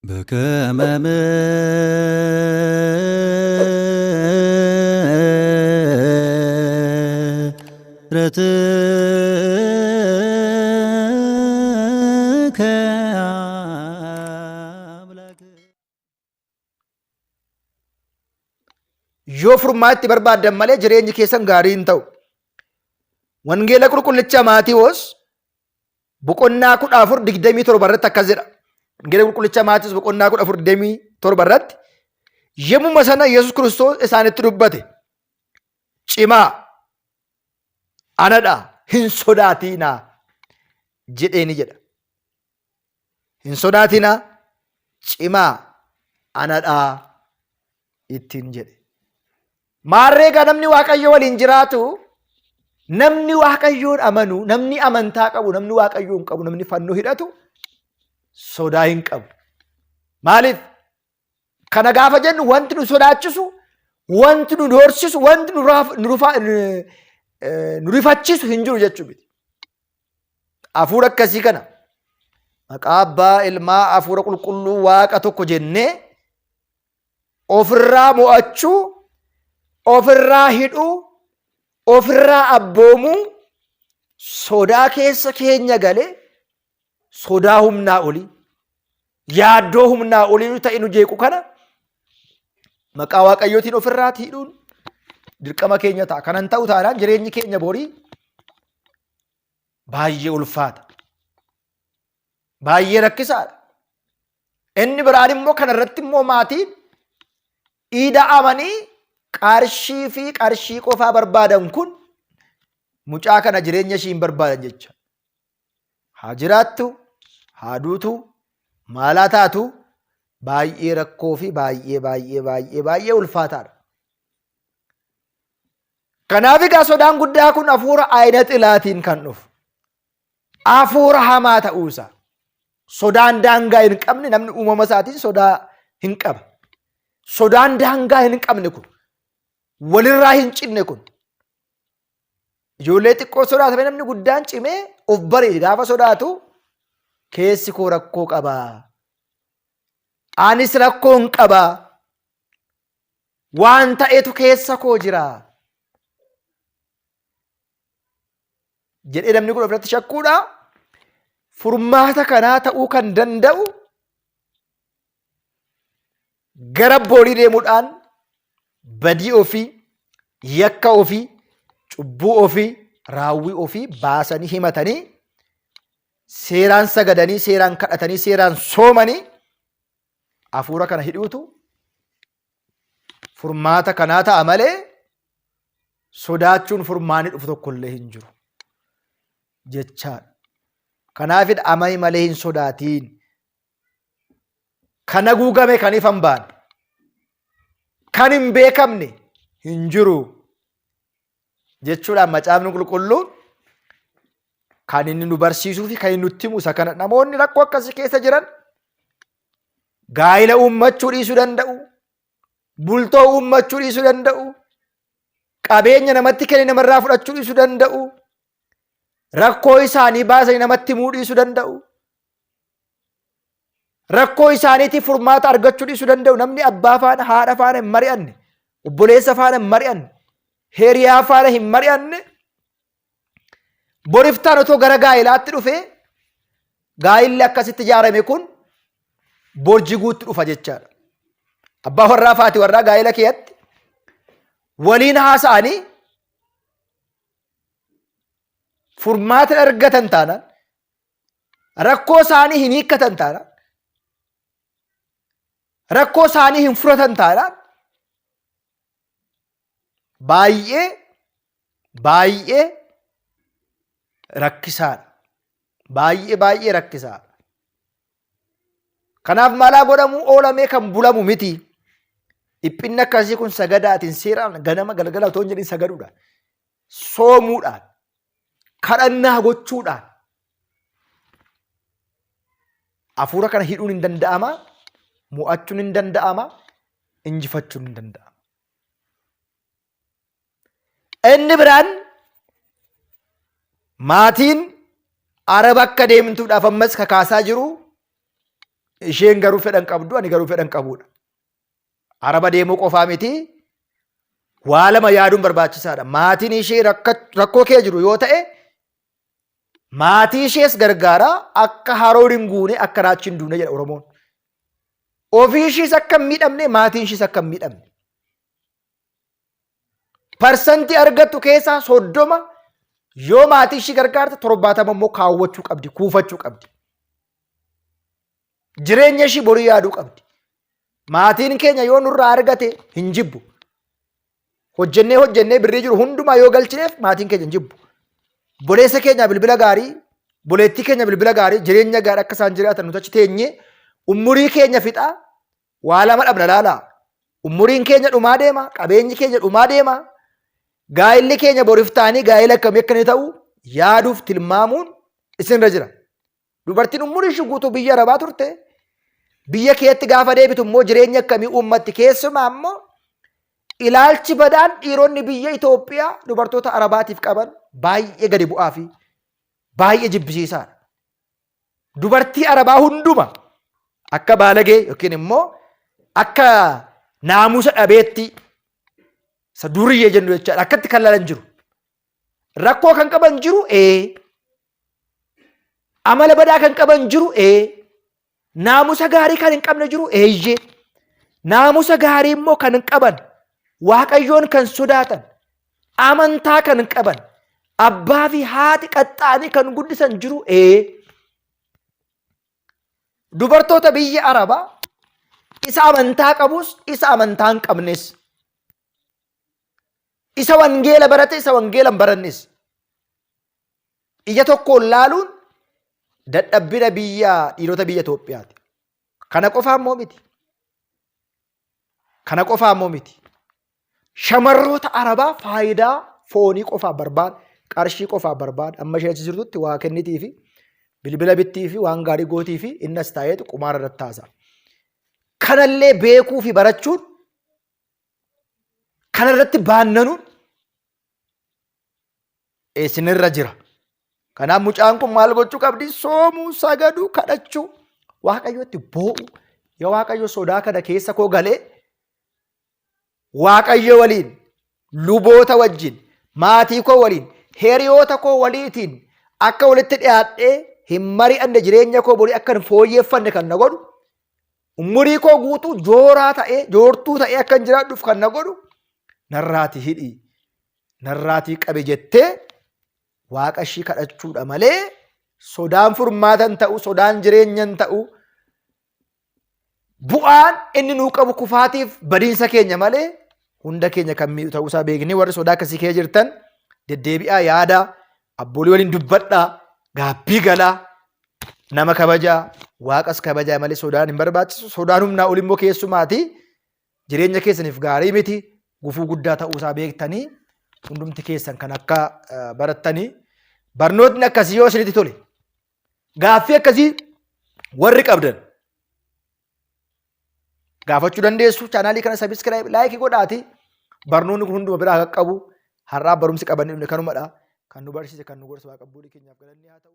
بكم رتك أملاك yoo furmaatti barbaaddan malee jireenyi keessan gaarii hin ta'u. Wangeela qulqullicha Maatiyoos boqonnaa 14:27 irratti akkas jedha. Wangeela qulqullicha Maatiyoos boqonnaa 14:27 irratti yommuma sana Yesuus Kiristoos isaanitti dubbate. Cimaa anadha hin sodaatinaa jedheeni jedha. Hin sodaatinaa cimaa anadha ittiin jedhe. Maarreegaa namni Waaqayyo waliin jiraatu, namni Waaqayyoon amanu, namni amantaa qabu, namni Waaqayyoon qabu, namni fannoo hidhatu sodaa hin qabu. Maaliif? Kana gaafa jennu wanti nu sodaachisu, wanti nu doorsisu, wanti nu rifachisu hin jiru jechuu miti. Hafuura akkasii kana maqaa Abbaa, Ilmaa, Hafuura Qulqulluu Waaqa tokko jennee ofirraa mo'achuu, ofirraa hidhuu, ofirraa abboomuu, sodaa keessa keenya galee sodaa humnaa olii, yaaddoo humnaa olii ta'e nu jeequ kana maqaa Waaqayyootiin ofirraa hidhuun dirqama keenya ta'a. Kanan ta'u taanaan jireenyi keenya borii baay'ee ulfaata. Baay'ee rakkisaadha. Inni biraan immoo kanarratti immoo maatiin ida'amanii qarshii fi qarshii qofaa barbaadan kun mucaa kana jireenya ishii hin barbaadan jecha. Haa jiraattu, haa duutu, maalaa taatu baay'ee rakkoo fi baay'ee ulfaataadha. Kanaaf egaa sodaan guddaa kun hafuura ayina xilaatiin kan dhufu. Hafuura hamaa ta'uusaa. Sodaan daangaa hin qabne namni uumama isaatiin sodaa hin qaba. Sodaan daangaa hin qabne kun, walirraa hin cinne kun, ijoollee xiqqoo sodaatame namni guddaan cimee of bareede gaafa sodaatu keessi koo rakkoo qabaa. Anis rakkoon qabaa. Waan ta'etu keessa koo jira jedhee namni kun ofirratti shakkuudha. Furmaata kanaa ta'uu kan danda'u gara boolii deemuudhaan badii ofii, yakka ofii, cubbuu ofii, raawwii ofii baasanii himatanii, seeraan sagadanii, seeraan kadhatanii, seeraan soomanii hafuura kana hidhuutu furmaata kanaa ta'a malee sodaachuun furmaanni dhufu tokkollee hin jiru jechaadha. Kanaafidha amai malee hin sodaatiin. Kan haguugame kan ifa hin baane, kan hin beekamne hin jiru jechuudhaan macaafni qulqulluun kan inni nu barsiisuu fi kan inni nutti himu isa kana. Namoonni rakkoo akkasii keessa jiran gaa'ila uummachuu dhiisuu danda'u, bultoo uummachuu dhiisuu danda'u, qabeenya namatti kenne namarraa fudhachuu dhiisuu danda'u, rakkoo isaanii baasanii namatti himuu dhiisuu danda'u, rakkoo isaaniitiif furmaata argachuu dhiisuu danda'u. Namni abbaa faana, haadha faana hin mari'anne, obboleessa faana hin mari'anne, hiriyaa faana hin mari'anne, boriftaan otoo gara gaa'ilaatti dhufee gaa'illi akkasitti ijaarame kun bor jiguutti dhufa jechaadha. Abbaa warraa faati warraa gaa'ila keeyyatti waliin haasa'anii furmaata argatan taanaan, rakkoo isaanii hin hiikkatan taanaan, rakkoo isaanii hin furatan taanaan baay'ee rakkisaadha. Baay'ee rakkisaadha. Kanaaf maalaa godhamu oolamee kan bulamu miti. Dhiphinni akkasii kun sagadaatiin seeraan ganama galgala otoo hin jedhin sagaduudhaan, soomuudhaan, kadhannaa gochuudhaan hafuura kana hidhuun hin danda'ama, mo'achuun hin danda'ama, injifachuun hin danda'ama. Inni biraan maatiin araba akka deemtuudhaaf ammas kakaasaa jiru isheen garuu fedhan qabdu, ani garuu fedhan qabudha. Araba deemuu qofaa miti. Waa lama yaaduun barbaachisaadha. Maatiin ishee rakkoo kee jiru yoo ta'e, maatii ishees gargaaraa akka haroon hin guune akka raachi hin duune jedha Oromoon. Ofii ishees akka hin miidhamne, maatiin ishees akka hin miidhamne. Parsantii argattu keessaa 30 yoo maatii ishee gargaarte 70 immoo kaawwachuu qabdi, kuufachuu qabdi. Jireenya ishee borii yaaduu qabdi. Maatiin keenya yoo nurraa argate hin jibbu. Hojjennee birrii jiru hundumaa yoo galchineef maatiin keenya hin jibbu. Boleessa keenya bilbila gaarii, boleettii keenya bilbila gaarii, jireenya gaarii akka isaan jiraatan nuti achi teenyee umurii keenya fixaa waa lama dhabna laalaa. Umuriin keenya dhumaa deema, qabeenyi keenya dhumaa deema. Gaa'illi keenya boriif ta'anii gaa'ila akkamii akka inni ta'u yaaduuf tilmaamuun isinirra jira. Dubartiin umurii ishee guutuu biyya Arabaa turte, biyya keetti gaafa deebitu immoo jireenya akkamii uummatti, keessumaa immoo ilaalchi badaan dhiironni biyya Itoophiyaa dubartoota Arabaatiif qaban baay'ee gadi bu'aa fi baay'ee jibbisiisaadha. Dubartii Arabaa hunduma akka baalagee yookiin immoo akka naamusa dhabeetti isa duriyyee jennu jechaadha. Akkatti kan lalan jiru. Rakkoo kan qaban jiru amala badaa kan qaban jiru naamusa gaarii kan hin qabne jiru eeyyee. Naamusa gaarii immoo kan hin qaban, Waaqayyoon kan sodaatan, amantaa kan hin qaban, abbaa fi haati qaxxaanii kan guddisan jiru dubartoota biyya Arabaa isa amantaa qabus, isa amantaa hin qabnes, isa wangeela barate, isa wangeela hin barannes ija tokkoon laaluun dadhabbina dhiirota biyya Itoophiyaati. Kana qofaa immoo miti. Kana qofaa immoo miti. Shamarroota Arabaa faayidaa foonii qofaa barbaada, qarshii qofaa barbaada. Amma ishee achi jirtutti waa kennitii fi bilbila bittii fi waan gaarii gootii fi innas taa'eetu qumaara irratti haasa'a. Kanallee beekuu fi barachuun, kanarratti baannanuun isinirra jira. Kanaaf mucaan kun maal gochuu qabdi? Soomuu, sagaduu, kadhachuu, Waaqayyotti boo'u. Yoo Waaqayyo sodaa kana keessa koo galee Waaqayyo waliin, luboota wajjin, maatii koo waliin, hiriyoota koo waliitiin akka walitti dhiyaadhee hin mari'anne jireenya koo borii akka hin fooyyeffanne kan na godhu, umurii koo guutuu joortuu ta'ee akka hin jiraadhuuf kan na godhu, narraatii hidhii, narraatii qabe jettee Waaqa ishii kadhachuudha malee sodaan furmaatan ta'u, sodaan jireenyan ta'u, bu'aan inni nuu qabu kufaatiif badiinsa keenya malee hunda keenya kan miidhu ta'uusaa beeknee warri sodaa akkasii kee jirtan deddeebi'aa yaada, abboolii waliin dubbadhaa, gaabbii galaa, nama kabajaa, Waaqas kabajaa malee sodaan hin barbaachisu. Sodaan humnaa ol immoo keessumaati jireenya keessaniif gaarii miti, gufuu guddaa ta'uusaa beektanii hundumti keessan kan akka barattanii barnootni akkasii yoo isinitti tole, gaaffii akkasii warri qabdan gaafachuu dandeessu. Chaanaalii kana sabiskiraayib, laayikii godhaati. Barnoonni kun hunduma biraa qaqqabu. Har'aa barumsi qabanne kanumadha. Kan nu barsiise, kan nu gorse Waaqa abboolii keenyaaf galanni haa ta'u.